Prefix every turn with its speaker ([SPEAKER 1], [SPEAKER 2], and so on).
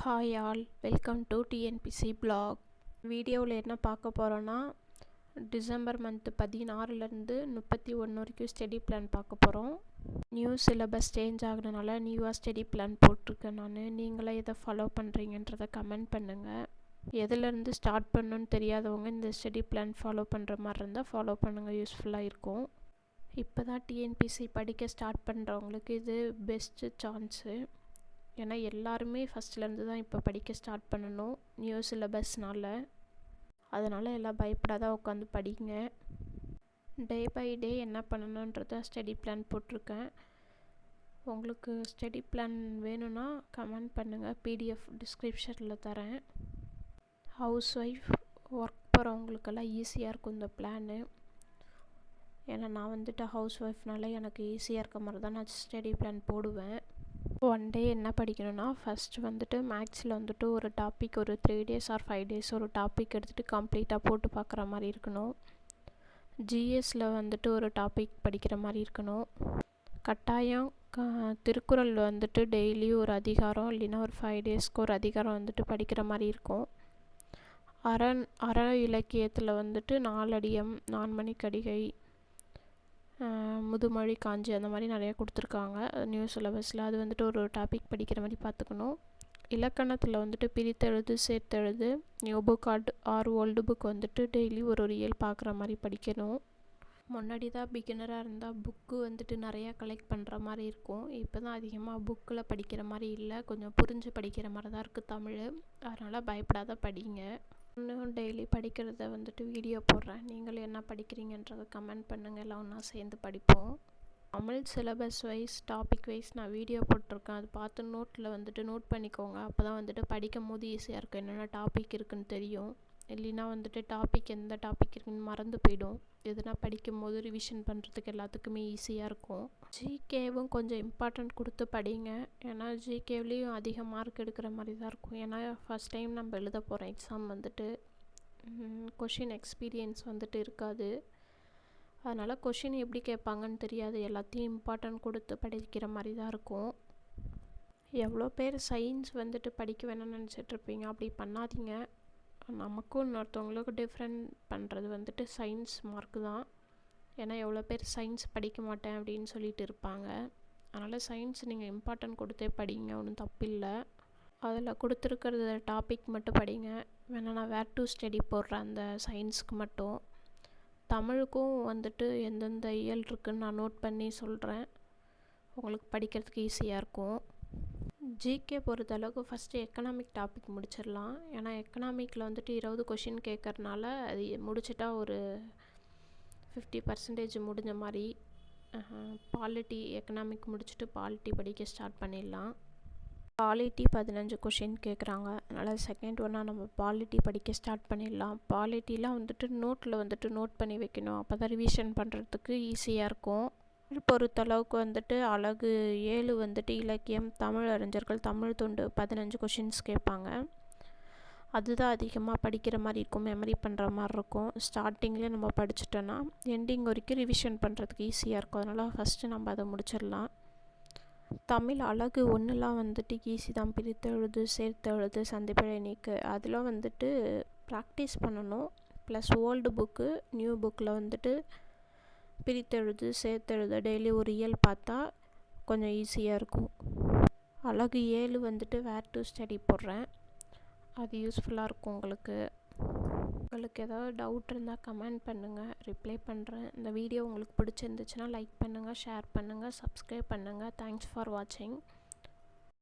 [SPEAKER 1] Hi all, welcome to TNPC blog. வீடியோவில் என்ன பார்க்க போகிறோன்னா, டிசம்பர் மந்த்து 16லேருந்து 31 வரைக்கும் ஸ்டடி பிளான் பார்க்க போகிறோம். நியூ சிலபஸ் சேஞ்ச் ஆகுறதுனால நியூவாக ஸ்டடி பிளான் போட்டிருக்கேன் நான். நீங்களே இதை ஃபாலோ பண்ணுறீங்கன்றதை கமெண்ட் பண்ணுங்கள். எதுலேருந்து ஸ்டார்ட் பண்ணணுன்னு தெரியாதவங்க இந்த ஸ்டடி பிளான் ஃபாலோ பண்ணுற மாதிரி இருந்தால் ஃபாலோ பண்ணுங்கள், யூஸ்ஃபுல்லாக இருக்கும். இப்போ தான் டிஎன்பிசி படிக்க ஸ்டார்ட் பண்ணுறவங்களுக்கு இது பெஸ்ட்டு சான்ஸு. ஏன்னா எல்லாருமே ஃபஸ்ட்லேருந்து தான் இப்போ படிக்க ஸ்டார்ட் பண்ணணும் நியூ சிலபஸ்னால். அதனால் எல்லாம் பயப்படாத உட்காந்து படிங்க. டே பை டே என்ன பண்ணணுன்றத ஸ்டடி பிளான் போட்டிருக்கேன். உங்களுக்கு ஸ்டடி பிளான் வேணும்னா கமெண்ட் பண்ணுங்கள், பிடிஎஃப் டிஸ்கிரிப்ஷனில் தரேன். ஹவுஸ் ஒய்ஃப் ஒர்க் போகிறவங்களுக்கெல்லாம் ஈஸியாக இருக்கும் இந்த பிளானு. ஏன்னா நான் ஹவுஸ் ஒய்ஃப்னால எனக்கு ஈஸியாக இருக்க மாதிரி தான் நான் ஸ்டடி பிளான் போடுவேன். ஒன் டே என்ன படிக்கணும்னா, ஃபஸ்ட்டு மேக்ஸில் ஒரு டாபிக் ஒரு 3 days ஆர் 5 days ஒரு டாபிக் எடுத்துகிட்டு கம்ப்ளீட்டாக போட்டு பார்க்குற மாதிரி இருக்கணும். ஜிஎஸில் ஒரு டாபிக் படிக்கிற மாதிரி இருக்கணும். கட்டாயம் திருக்குறள் டெய்லி ஒரு அதிகாரம் இல்லைன்னா ஒரு 5 daysக்கு ஒரு அதிகாரம் படிக்கிற மாதிரி இருக்கும். அற இலக்கியத்தில் நாலடியம், நான்மணிக்கடிகை, முதுமொழி காஞ்சி அந்த மாதிரி நிறைய கொடுத்துருக்காங்க நியூ சிலபஸில். அது ஒரு டாபிக் படிக்கிற மாதிரி பார்த்துக்கணும். இலக்கணத்தில் பிரித்தெழுது, சேர்த்தெழுது, new book or old book daily ஒரு இயல் பார்க்குற மாதிரி படிக்கணும். முன்னாடி தான் பிகினராக இருந்தால் புக்கு நிறையா கலெக்ட் பண்ணுற மாதிரி இருக்கும். இப்போ தான் அதிகமாக புக்கில் படிக்கிற மாதிரி இல்லை, கொஞ்சம் புரிஞ்சு படிக்கிற மாதிரி தான் இருக்குது தமிழ். அதனால் பயப்படாத படிங்க. இன்னும் டெய்லி படிக்கிறத வீடியோ போடுறேன். நீங்களும் என்ன படிக்கிறீங்கன்றதை கமெண்ட் பண்ணுங்கள், எல்லாம் ஒன்றா சேர்ந்து படிப்போம். Tamil syllabus wise, topic wise நான் வீடியோ போட்டிருக்கேன். அது பார்த்து நோட்டில் நோட் பண்ணிக்கோங்க. அப்போ தான் படிக்கும் போது ஈஸியாக இருக்கும், என்னென்ன டாபிக் இருக்குதுன்னு தெரியும். இல்லைன்னா டாபிக் எந்த டாபிக் இருக்குன்னு மறந்து போயிடும். எதுனா படிக்கும் போது ரிவிஷன் பண்ணுறதுக்கு எல்லாத்துக்குமே ஈஸியாக இருக்கும். ஜிகேவும் கொஞ்சம் இம்பார்ட்டண்ட் கொடுத்து படிங்க. ஏன்னா ஜிகேவ்லேயும் அதிக மார்க் எடுக்கிற மாதிரி தான் இருக்கும். ஏன்னா ஃபஸ்ட் டைம் நம்ம எழுத போகிறோம் எக்ஸாம். கொஷின் எக்ஸ்பீரியன்ஸ் இருக்காது. அதனால் கொஷின் எப்படி கேட்பாங்கன்னு தெரியாது. எல்லாத்தையும் இம்பார்ட்டண்ட் கொடுத்து படிக்கிற மாதிரி தான் இருக்கும். எவ்வளோ பேர் சயின்ஸ் படிக்க வேணும்னு நினச்சிட்ருப்பீங்க, அப்படி பண்ணாதீங்க. நமக்கும் இன்னொருத்தவங்களுக்கு டிஃப்ரெண்ட் பண்ணுறது சயின்ஸ் மார்க்கு தான். ஏன்னா எவ்வளோ பேர் சயின்ஸ் படிக்க மாட்டேன் அப்படின்னு சொல்லிட்டு இருப்பாங்க. அதனால் சயின்ஸ் நீங்கள் இம்பார்ட்டன்ட் கொடுத்தே படிங்க, ஒன்றும் தப்பில்லை. அதில் கொடுத்துருக்கிறது டாபிக் மட்டும் படிங்க. வேணா நான் வேர் டு ஸ்டடி போடுறேன் அந்த சயின்ஸுக்கு மட்டும். தமிழுக்கும் எந்தெந்த இயல் இருக்குதுன்னு நான் நோட் பண்ணி சொல்கிறேன், உங்களுக்கு படிக்கிறதுக்கு ஈஸியாக இருக்கும். ஜிகே பொறுத்தளவுக்கு ஃபஸ்ட்டு எக்கனாமிக் டாபிக் முடிச்சிடலாம். ஏன்னா எக்கனாமிக்கில் 20 கொஷின் கேட்கறனால அது முடிச்சிட்டா ஒரு 50% முடிஞ்ச மாதிரி. பாலிட்டி எக்கனாமிக் முடிச்சுட்டு பாலிட்டி படிக்க ஸ்டார்ட் பண்ணிடலாம். பாலிட்டி 15 கொஷின் கேட்குறாங்க. அதனால் செகண்ட் ஒன்னாக நம்ம பாலிட்டி படிக்க ஸ்டார்ட் பண்ணிடலாம். பாலிட்டிலாம் நோட்டில் நோட் பண்ணி வைக்கணும், அப்போ தான் ரிவிஷன் பண்ணுறதுக்கு ஈஸியாக இருக்கும். பொறுத்தளவுக்கு அழகு 7 இலக்கியம், தமிழ் அறிஞர்கள், தமிழ் தொண்டு 15 கொஷின்ஸ் கேட்பாங்க. அதுதான் அதிகமாக படிக்கிற மாதிரி இருக்கும், மெமரி பண்ணுற மாதிரி இருக்கும். ஸ்டார்டிங்லேயே நம்ம படிச்சிட்டோன்னா எண்டிங் வரைக்கும் ரிவிஷன் பண்ணுறதுக்கு ஈஸியாக இருக்கும். அதனால் ஃபஸ்ட்டு நம்ம அதை முடிச்சிடலாம். தமிழ் அழகு 1லாம் ஈஸி தான். பிரித்தெழுது, சேர்த்தெழுது, சந்திப்பிழை நீக்கு, அதெல்லாம் ப்ராக்டிஸ் பண்ணணும். ப்ளஸ் ஓல்டு புக்கு, நியூ புக்கில் பிரித்தெழுது, சேர்த்தெழுத டெய்லி ஒரு இயல் பார்த்தா கொஞ்சம் ஈஸியாக இருக்கும். அழகு 7 வேர் டு ஸ்டடி போடுறேன், அது யூஸ்ஃபுல்லாக இருக்கும் உங்களுக்கு. உங்களுக்கு ஏதாவது டவுட் இருந்தால் கமெண்ட் பண்ணுங்கள், ரிப்ளை பண்ணுறேன். இந்த வீடியோ உங்களுக்கு பிடிச்சிருந்துச்சுன்னா லைக் பண்ணுங்கள், ஷேர் பண்ணுங்கள், சப்ஸ்கிரைப் பண்ணுங்கள். தேங்க்ஸ் ஃபார் வாட்சிங்.